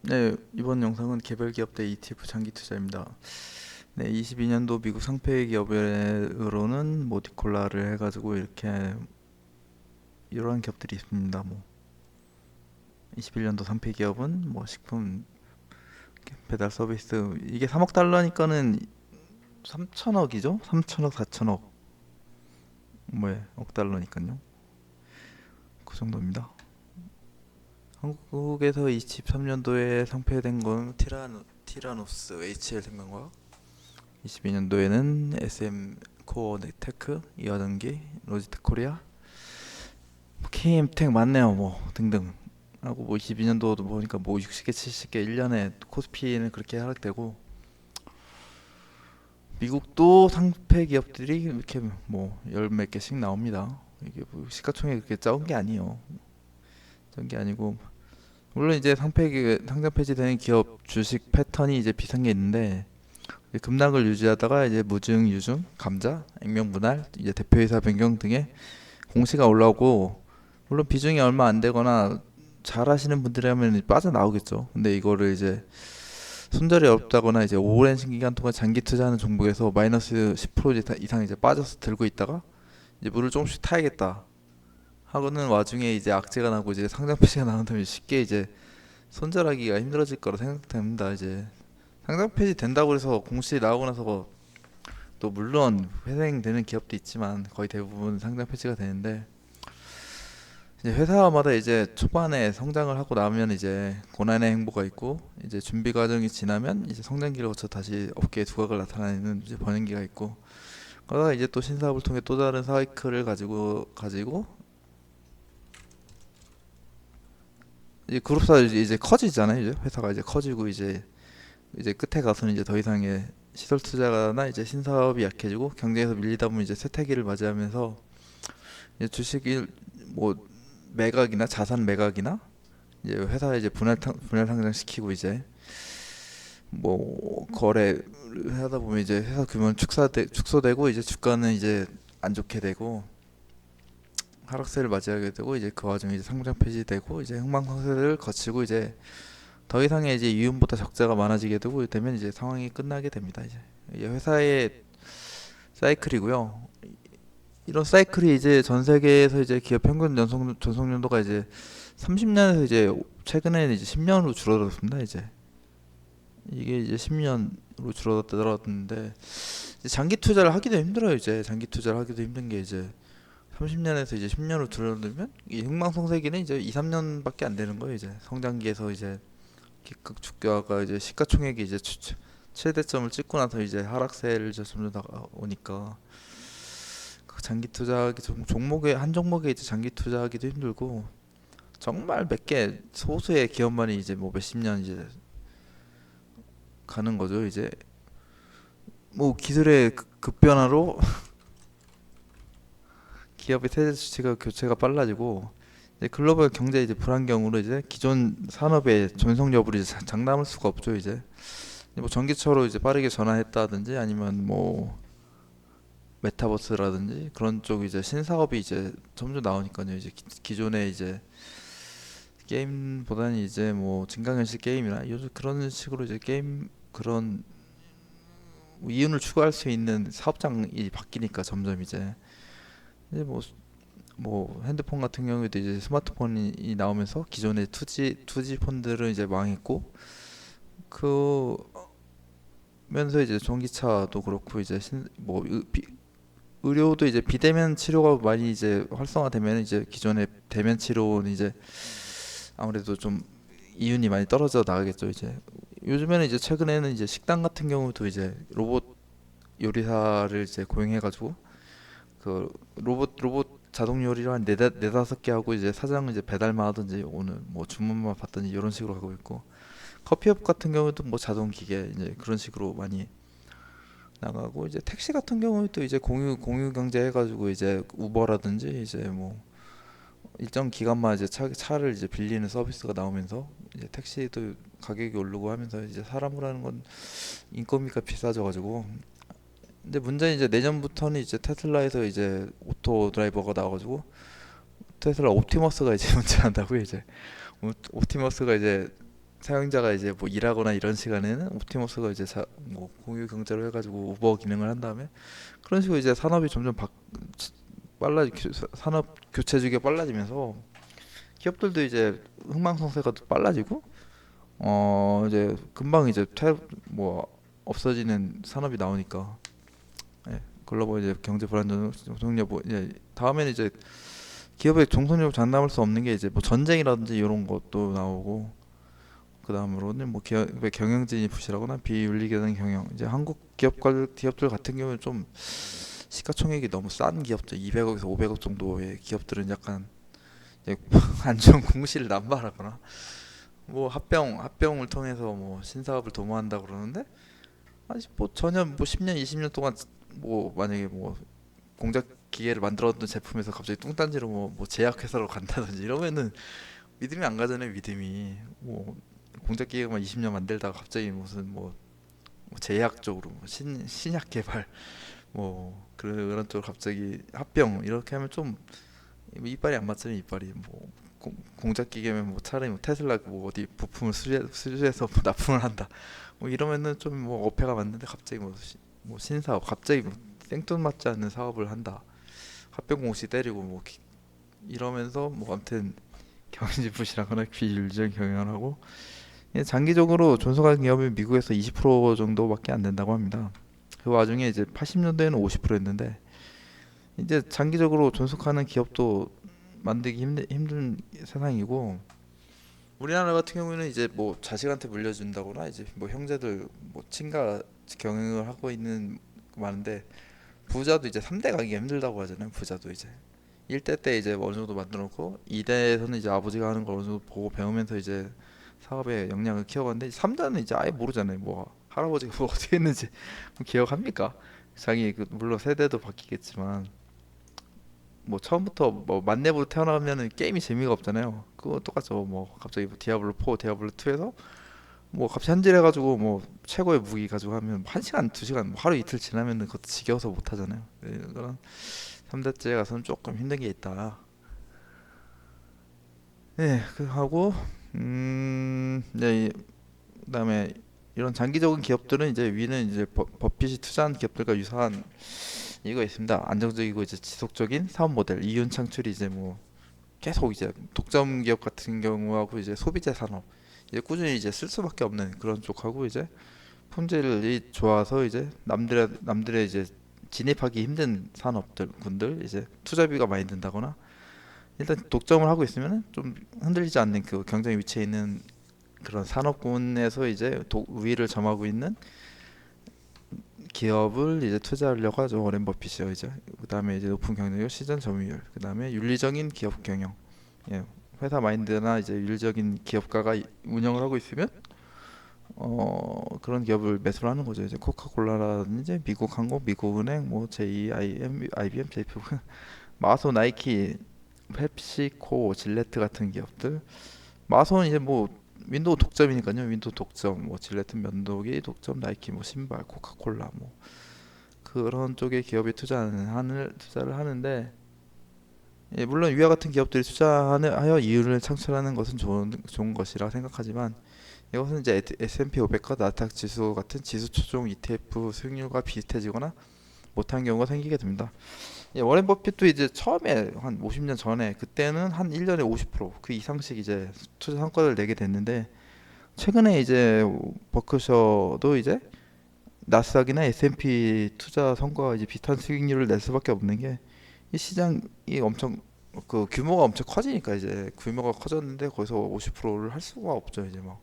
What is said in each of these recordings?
네, 이번 영상은 개별 기업 대 ETF 장기 투자입니다. 네, 22년도 미국 상폐 기업으로는 모디콜라를 해가지고 이렇게 이러한 기업들이 있습니다. 뭐 21년도 상폐 기업은 뭐 식품 배달 서비스 이게 3억 달러니까는 3천억이죠? 3천억, 4천억 뭐억 달러니까요. 그 정도입니다. 한국에서 23년도에 상폐된 건 티라노스 HL 생명과학, 22년도에는 SM 코어 테크, 이화전기, 로지텍 코리아, KM텍 맞네요. 뭐 등등 하고 뭐 22년도도 보니까 뭐 60개, 70개 1년에 코스피는 그렇게 하락되고 미국도 상폐 기업들이 이렇게 뭐 열 몇 개씩 나옵니다. 이게 뭐 시가총액 그렇게 적은 게 아니에요. 적은 게 아니고 물론 이제 상장 폐지되는 기업 주식 패턴이 이제 비슷한 게 있는데 급락을 유지하다가 이제 무증, 유증, 감자, 액면 분할, 이제 대표이사 변경 등의 공시가 올라오고 물론 비중이 얼마 안 되거나 잘하시는 분들이라면 빠져나오겠죠. 근데 이거를 이제 손절이 어렵다거나 이제 오랜 기간 동안 장기 투자하는 종목에서 마이너스 10% 이상 이제 빠져서 들고 있다가 이제 물을 조금씩 타야겠다 하고는 와중에 이제 악재가 나고 이제 상장 폐지가 나온다면 쉽게 이제 손절하기가 힘들어질 거라 생각됩니다. 이제 상장 폐지 된다고 해서 공시 나오고 나서 또 물론 회생되는 기업도 있지만 거의 대부분 상장 폐지가 되는데 이제 회사마다 이제 초반에 성장을 하고 나면 이제 고난의 행보가 있고 이제 준비 과정이 지나면 이제 성장기를 거쳐 다시 업계에 두각을 나타내는 이제 번영기가 있고 그러다가 이제 또 신사업을 통해 또 다른 사이클을 가지고 이제 그룹사 이제 커지잖아요. 이제 회사가 이제 커지고 이제 끝에 가서는 이제 더 이상의 시설 투자나 이제 신사업이 약해지고 경쟁에서 밀리다 보면 이제 쇠퇴기를 맞이하면서 이제 주식이 뭐 매각이나 자산 매각이나 이제 회사 이제 분할 상장시키고 이제 뭐 거래를 하다 보면 이제 회사 규모는 축소되고 이제 주가는 이제 안 좋게 되고 하락세를 맞이하게 되고 이제 그 와중에 이제 상장 폐지되고 이제 흥망성쇠를 거치고 이제 더 이상의 이제 이윤보다 적자가 많아지게 되면 이제 상황이 끝나게 됩니다. 이제 회사의 사이클이고요. 이런 사이클이 이제 전 세계에서 이제 기업 평균 전속 연도가 이제 30년에서 이제 최근에는 이제 10년으로 줄어들었습니다. 이게 이제 10년으로 줄어들었는데 이제 장기 투자를 하기도 힘들어요. 이제 장기 투자를 하기도 힘든 게 이제 30년에서 이제 10년으로 줄어들면 이 흥망성쇠기는 이제 2, 3년밖에 안 되는 거예요. 이제 성장기에서 이제 기껏 주가가 이제 시가총액이 이제 최대점을 찍고 나서 이제 하락세를 이제 점점 나오니까 그 장기 투자하기 종목에 한 종목에 이제 장기 투자하기도 힘들고 정말 몇 개 소수의 기업만이 이제 뭐 몇십 년 이제 가는 거죠. 이제 뭐 기술의 급변화로 기업의 세대 수치가 교체가 빨라지고 이제 글로벌 경제 이제 불안경으로 이제 기존 산업의 전속 여부를 이제 장담할 수가 없죠. 이제 뭐 전기차로 이제 빠르게 전환했다든지 아니면 뭐 메타버스라든지 그런 쪽 이제 신사업이 이제 점점 나오니까요. 이제 기존의 이제 게임보다는 이제 뭐 증강현실 게임이나 요즘 그런 식으로 이제 게임 그런 뭐 이윤을 추구할 수 있는 사업장이 바뀌니까 점점 이제 뭐 핸드폰 같은 경우에도 이제 스마트폰이 나오면서 기존의 투지 폰들은 이제 망했고 그 면서 이제 전기차도 그렇고 이제 의료도 이제 비대면 치료가 많이 이제 활성화되면 이제 기존의 대면 치료는 이제 아무래도 좀 이윤이 많이 떨어져 나가겠죠. 이제 요즘에는 이제 최근에는 이제 식당 같은 경우도 이제 로봇 요리사를 이제 고용해가지고 그 로봇 자동 요리를 한 네다섯 개 하고 이제 사장 이제 배달만 하든지 오늘 뭐 주문만 받든지 이런 식으로 하고 있고 커피업 같은 경우도 뭐 자동 기계 이제 그런 식으로 많이 나가고 이제 택시 같은 경우도 이제 공유 경제 해가지고 이제 우버라든지 이제 뭐 일정 기간만 이제 차를 이제 빌리는 서비스가 나오면서 이제 택시도 가격이 오르고 하면서 이제 사람으로 하는 건 인건비가 비싸져가지고 근데 문제는 이제 내년부터는 이제 테슬라에서 이제 오토 드라이버가 나와가지고 테슬라 옵티머스가 이제 운전한다고요. 이제 옵티머스가 이제 사용자가 이제 뭐 일하거나 이런 시간에는 옵티머스가 이제 뭐 공유 경제로 해가지고 우버 기능을 한 다음에 그런 식으로 이제 산업이 점점 산업 교체 주기가 빨라지면서 기업들도 이제 흥망성쇠가 또 빨라지고 이제 금방 이제 뭐 없어지는 산업이 나오니까 예, 글로벌 이제 경제 불안정 종속여부 이제 다음에는 이제 기업의 종속여부 장담할 수 없는 게 이제 뭐 전쟁이라든지 이런 것도 나오고 그 다음으로는 뭐 기업의 경영진이 부실하거나 비윤리적인 경영 이제 한국 기업들 같은 경우는 좀 시가총액이 너무 싼 기업들 200억에서 500억 정도의 기업들은 약간 이제 안전 공시를 남발하거나 뭐 합병을 통해서 뭐 신사업을 도모한다 그러는데 아직 뭐 전혀 뭐 10년 20년 동안 뭐 만약에 뭐 공작 기계를 만들었던 제품에서 갑자기 뚱딴지로 뭐 제약회사로 간다든지 이러면은 믿음이 안 가잖아요. 믿음이 뭐 공작 기계만 20년 만들다가 갑자기 무슨 뭐 제약 쪽으로 뭐 신약 개발 뭐 그런 쪽으로 갑자기 합병 이렇게 하면 좀 이빨이 안 맞잖아요. 이빨이 뭐 공작 기계면 뭐 차라리 뭐 테슬라 뭐 어디 부품을 수주해서 뭐 납품을 한다 뭐 이러면은 좀 뭐 어폐가 맞는데 갑자기 뭐 신사업 갑자기 뭐 생뚱맞지 않는 사업을 한다 합병 공시 때리고 뭐 이러면서 뭐 아무튼 경영진 부실하거나 비윤리적 경영을 하고 장기적으로 존속한 기업이 미국에서 20% 정도밖에 안 된다고 합니다. 그 와중에 이제 80년대에는 50%였는데 이제 장기적으로 존속하는 기업도 만들기 힘든 세상이고 우리나라 같은 경우에는 이제 뭐 자식한테 물려준다거나 이제 뭐 형제들 뭐 친가 경영을 하고 있는 많은데 부자도 이제 3대 가기가 힘들다고 하잖아요. 부자도 이제 1대 때 이제 어느 정도 만들어 놓고 2대에서는 이제 아버지가 하는 걸 어느 정도 보고 배우면서 이제 사업의 역량을 키워가는데 3대는 이제 아예 모르잖아요. 뭐 할아버지가 뭐 어떻게 했는지 뭐 기억합니까? 자기 물론 세대도 바뀌겠지만 뭐 처음부터 뭐 만렙으로 태어나면은 게임이 재미가 없잖아요. 그거 똑같죠. 뭐 갑자기 뭐 디아블로 4, 디아블로 2에서 뭐 갑자기 현질해가지고 뭐 최고의 무기 가지고 하면 1시간, 2시간, 뭐 하루 이틀 지나면은 그것도 지겨워서 못 하잖아요. 네, 그런 3대째 가서는 조금 힘든 게 있다. 네, 그 하고 네, 그다음에 이런 장기적인 기업들은 이제 위는 이제 버핏이 투자한 기업들과 유사한 이유가 있습니다. 안정적이고 이제 지속적인 사업 모델, 이윤 창출이 이제 뭐 계속 이제 독점 기업 같은 경우하고 이제 소비재 산업 이제 꾸준히 이제 쓸 수밖에 없는 그런 쪽하고 이제 품질이 좋아서 이제 남들의 이제 진입하기 힘든 산업들 군들 이제 투자비가 많이 든다거나 일단 독점을 하고 있으면 좀 흔들리지 않는 그 경쟁 위치에 있는 그런 산업군에서 이제 우위를 점하고 있는 기업을 이제 투자하려고 하죠. 워렌 버핏이요 이제. 그다음에 이제 높은 경쟁력, 시장 점유율, 그다음에 윤리적인 기업 경영. 예, 회사 마인드나 이제 윤리적인 기업가가 운영을 하고 있으면 그런 기업을 매수를 하는 거죠. 이제 코카콜라라든지 미국 항공, 미국 은행, 뭐 JIM, IBM, JP, 마소, 나이키, 펩시코, 질레트 같은 기업들. 마소는 이제 뭐 윈도우 독점이니까요. 윈도우 독점, 뭐 질레트 면도기 독점, 나이키 뭐 신발, 코카콜라 뭐 그런 쪽의 기업이 투자를 하는데 예, 물론 위와 같은 기업들이 투자하여 이윤을 창출하는 것은 좋은 것이라 생각하지만 이것은 이제 S&P 500과 나스닥 지수 같은 지수 초종 ETF 수익률과 비슷해지거나 못한 경우가 생기게 됩니다. 예, 워렌 버핏도 이제 처음에 한 50년 전에 그때는 한 1년에 50%그 이상씩 이제 투자 성과를 내게 됐는데 최근에 이제 버크셔도 이제 나스닥이나 S&P 투자 성과가 이제 비슷한 수익률을 낼 수밖에 없는 게 이 시장이 엄청 그 규모가 엄청 커지니까 이제 규모가 커졌는데 거기서 50%를 할 수가 없죠. 이제 뭐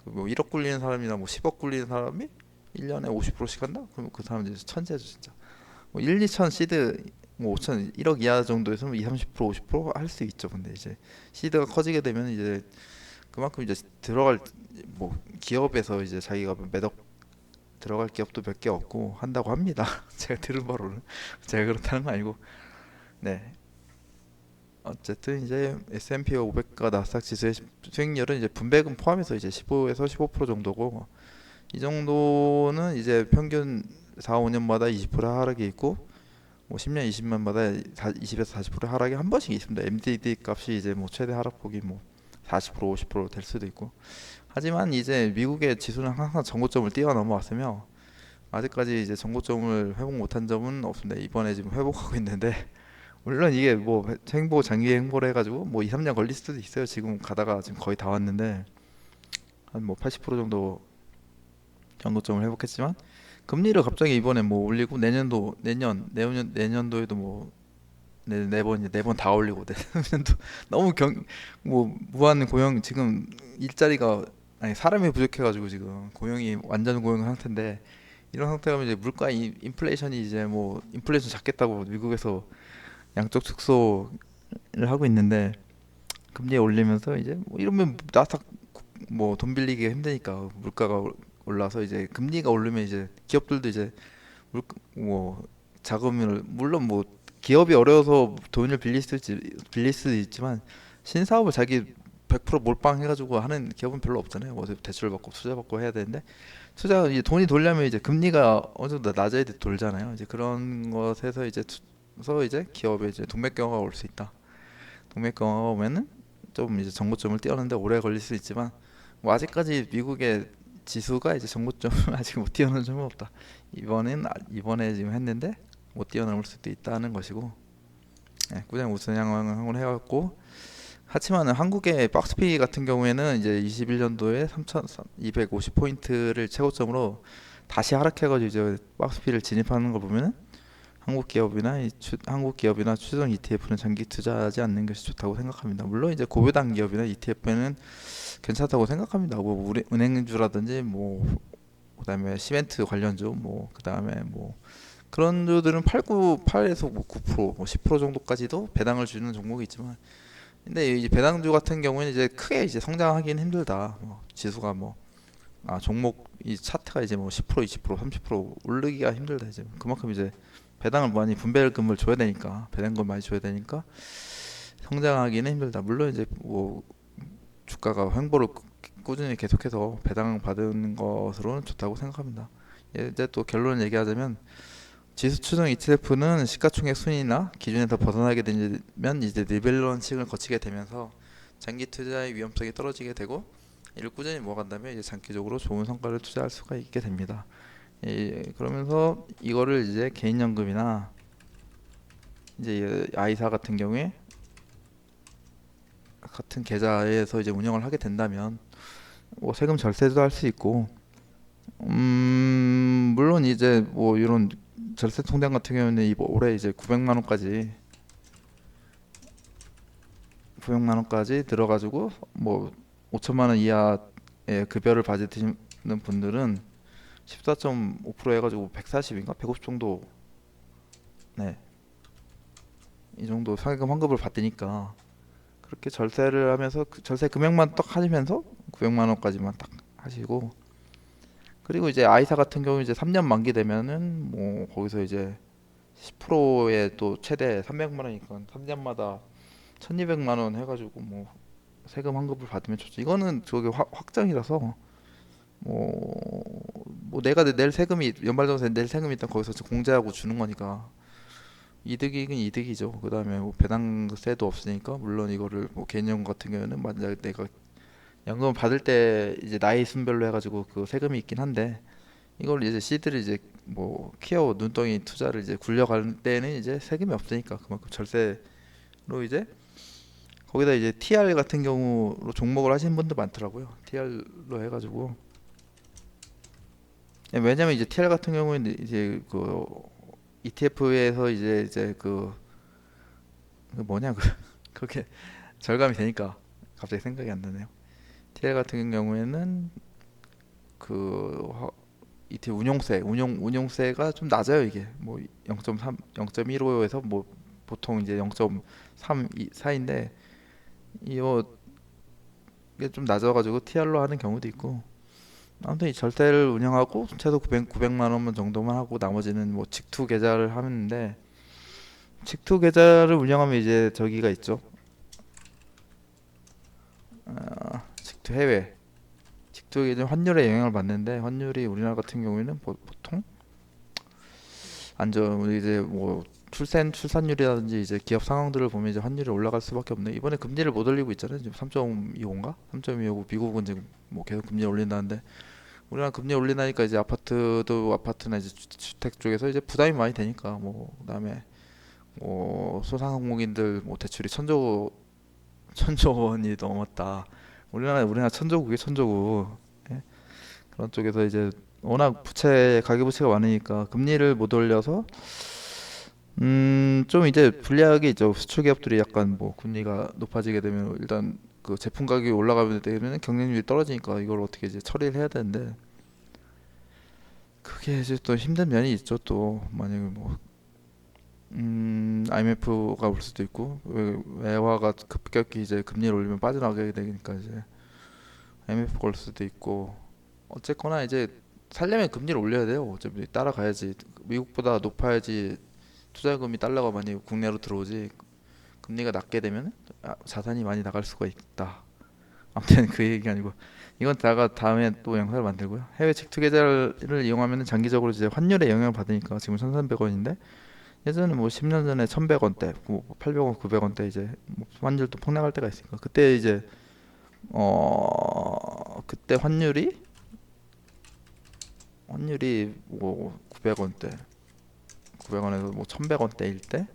1억 굴리는 사람이나 뭐 10억 굴리는 사람이 1년에 50%씩 한다? 그럼 그 사람 이제 천재죠, 진짜. 뭐 1, 2천 시드 뭐 5천 1억 이하 정도에서 2, 30% 50%할 수 있죠. 근데 이제 시드가 커지게 되면 이제 그만큼 이제 들어갈 뭐 기업에서 이제 자기가 매덕 들어갈 기업도 몇 개 없고 한다고 합니다. 제가 들은 바로는 제가 그렇다는 건 아니고 네. 어쨌든 이제 S&P 500과 나스닥 지수의 수익률은 이제 분배금 포함해서 이제 15에서 15% 정도고 이 정도는 이제 평균 4, 5년마다 20% 하락이 있고 뭐 10년, 20년마다 20에서 40% 하락이 한 번씩 있습니다. MDD 값이 이제 뭐 최대 하락폭이 뭐 40% 50%될 수도 있고. 하지만 이제 미국의 지수는 항상 전고점을 뛰어넘어왔으며 아직까지 이제 전고점을 회복 못한 점은 없습니다. 이번에 지금 회복하고 있는데 물론 이게 뭐 행보 장기 행보를 해가지고 뭐 2, 3년 걸릴 수도 있어요. 지금 가다가 지금 거의 다 왔는데 한 뭐 80% 정도 전고점을 회복했지만 금리를 갑자기 이번에 뭐 올리고 내년도 내년도에도 뭐 네 번 다 올리고 내년도 너무 경 뭐 무한 고용 지금 일자리가 아니 사람이 부족해가지고 지금 고용이 완전 고용 상태인데 이런 상태라면 이제 물가 인플레이션이 이제 뭐 인플레이션 잡겠다고 미국에서 양쪽 축소를 하고 있는데 금리 올리면서 이제 뭐 이러면 나스닥 뭐 돈 빌리기가 힘드니까 물가가 올라서 이제 금리가 오르면 이제 기업들도 이제 뭐 자금을 물론 뭐 기업이 어려워서 돈을 빌릴 수도 있지만 신사업을 자기 100% 몰빵해가지고 하는 기업은 별로 없잖아요. 뭐 대출 받고 투자 받고 해야 되는데 투자 이제 돈이 돌려면 이제 금리가 어느 정도 낮아야 돌잖아요. 이제 그런 것에서 이제 기업에 이제 동맥경화가 올 수 있다. 동맥경화가 오면은 좀 이제 정고점을 뛰어넘는데 오래 걸릴 수 있지만 뭐 아직까지 미국의 지수가 이제 정고점을 아직 못 뛰어넘은 점은 없다. 이번에 지금 했는데 못 뛰어넘을 수도 있다는 것이고, 예, 꾸준히 우승 향을 해왔고, 하지만 한국의 박스피 같은 경우에는 이제 21년도에 3,250 포인트를 최고점으로 다시 하락해가지고 이제 박스피를 진입하는 거 보면은 한국 기업이나 추정 ETF는 장기 투자하지 않는 것이 좋다고 생각합니다. 물론 이제 고배당 기업이나 ETF는 괜찮다고 생각합니다. 뭐 은행주라든지 뭐 그다음에 시멘트 관련주 뭐 그다음에 뭐 그런 주들은 8에서 뭐 9%, 뭐 10% 정도까지도 배당을 주는 종목이 있지만 근데 이제 배당주 같은 경우에는 이제 크게 이제 성장하기는 힘들다. 뭐 지수가 뭐 종목 이 차트가 이제 뭐 10%, 20%, 30% 오르기가 힘들다 이제 그만큼 이제 배당을 많이 분배금을 줘야 되니까 배당금 많이 줘야 되니까 성장하기는 힘들다. 물론 이제 뭐 주가가 횡보를 꾸준히 계속해서 배당 받은 것으로는 좋다고 생각합니다. 이제 또 결론 얘기하자면 지수 추정 ETF는 시가총액 순위나 기준에서 벗어나게 되면 이제 리밸런싱을 거치게 되면서 장기 투자의 위험성이 떨어지게 되고 이를 꾸준히 모아간다면 이제 장기적으로 좋은 성과를 투자할 수가 있게 됩니다. 그러면서 이거를 이제 개인연금이나 이제 아이사 같은 경우에 같은 계좌에서 이제 운영을 하게 된다면 뭐 세금 절세도 할 수 있고 물론 이제 뭐 이런 절세 통장 같은 경우는 올해 이제 900만 원까지 들어가지고 뭐 5천만 원 이하의 급여를 받으시는 분들은 14.5% 해가지고 140인가 150 정도 네 이 정도 상여금 환급을 받으니까 그렇게 절세를 하면서 그 절세 금액만 딱 하시면서 900만 원까지만 딱 하시고 그리고 이제 아이사 같은 경우 이제 3년 만기 되면은 뭐 거기서 이제 10%에 또 최대 300만 원이니까 3년마다 1200만 원 해가지고 뭐 세금 환급을 받으면 좋죠. 이거는 저기 확정이라서 뭐 내가 낼 세금이 연말정산에 낼 세금이 일단 거기서 공제하고 주는 거니까 이득이긴 이득이죠. 그다음에 뭐 배당세도 없으니까 물론 이거를 뭐 개인연금 같은 경우는 만약 내가 연금 받을 때 이제 나이 순별로 해가지고 그 세금이 있긴 한데 이걸 이제 C들이 이제 뭐 키워 눈덩이 투자를 이제 굴려갈 때는 이제 세금이 없으니까 그만큼 절세로 이제 거기다 이제 TR 같은 경우로 종목을 하시는 분도 많더라고요. TR로 해가지고 왜냐면 이제 TR 같은 경우에는 이제 그 ETF에서 이제 그 뭐냐 그렇게 절감이 되니까 갑자기 생각이 안 나네요. TL 같은 경우에는 그 ETF 운용세가 좀 낮아요. 이게 뭐 0.3, 0.15에서 뭐 보통 이제 0.3 사이인데 이거 이게 좀 낮아가지고 TR로 하는 경우도 있고 아무튼 이 절대를 운영하고 최소 900만 원 정도만 하고 나머지는 뭐 직투 계좌를 하는데 직투 계좌를 운영하면 이제 저기가 있죠. 직투 해외 직투 이제 환율에 영향을 받는데 환율이 우리나라 같은 경우에는 보통 안전 이제 뭐 출산율이라든지 이제 기업 상황들을 보면 이제 환율이 올라갈 수밖에 없네. 이번에 금리를 못 올리고 있잖아요. 지금 3.25인가? 3.25고 미국은 지금 뭐 계속 금리 올린다는데 우리나라 금리 올리나니까 이제 아파트나 이제 주택 쪽에서 이제 부담이 많이 되니까 뭐 그다음에 뭐 소상공인들 뭐 대출이 천조 원이 넘었다. 우리나라 천조국이 천조국. 예? 그런 쪽에서 이제 워낙 가계부채가 많으니까 금리를 못 올려서 좀 이제 불리하게 있죠. 수출 기업들이 약간 뭐 금리가 높아지게 되면 일단 그 제품 가격이 올라가게 되면 경쟁률이 떨어지니까 이걸 어떻게 이제 처리를 해야 되는데 그게 이제 또 힘든 면이 있죠. 또 만약에 뭐 IMF가 올 수도 있고 외화가 급격히 이제 금리를 올리면 빠져나가게 되니까 이제 IMF가 올 수도 있고 어쨌거나 이제 살려면 금리를 올려야 돼요. 어차피 따라가야지. 미국보다 높아야지 투자금이 달러가 많이 국내로 들어오지. 금리가 낮게 되면 자산이 많이 나갈 수가 있다. 아무튼 그 얘기가 아니고 이건 다가 다음에 또 영상을 만들고요. 해외 직투 계좌를 이용하면 장기적으로 이제 환율에 영향을 받으니까 지금 1,300원인데 예전에 뭐 10년 전에 1,100원대, 뭐 800원, 900원대 이제 뭐 환율도 폭락할 때가 있으니까 그때 이제 그때 환율이 뭐 900원에서 뭐 1,100원대일 때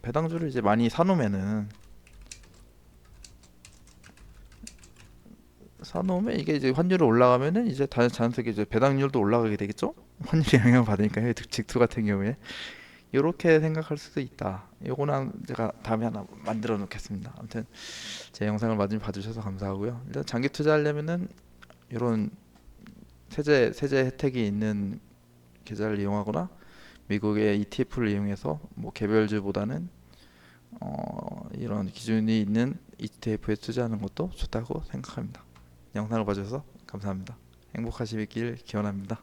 배당주를 이제 많이 사놓으면 이게 이제 환율이 올라가면은 이제 자연스럽게 이제 배당률도 올라가게 되겠죠? 환율이 영향을 받으니까 해외 직투 같은 경우에 이렇게 생각할 수도 있다. 요거는 제가 다음에 하나 만들어 놓겠습니다. 아무튼 제 영상을 많이 봐주셔서 감사하고요. 일단 장기 투자하려면은 이런 세제 혜택이 있는 계좌를 이용하거나 미국의 ETF를 이용해서 뭐 개별주보다는 이런 기준이 있는 ETF에 투자하는 것도 좋다고 생각합니다. 영상을 봐주셔서 감사합니다. 행복하시길 기원합니다.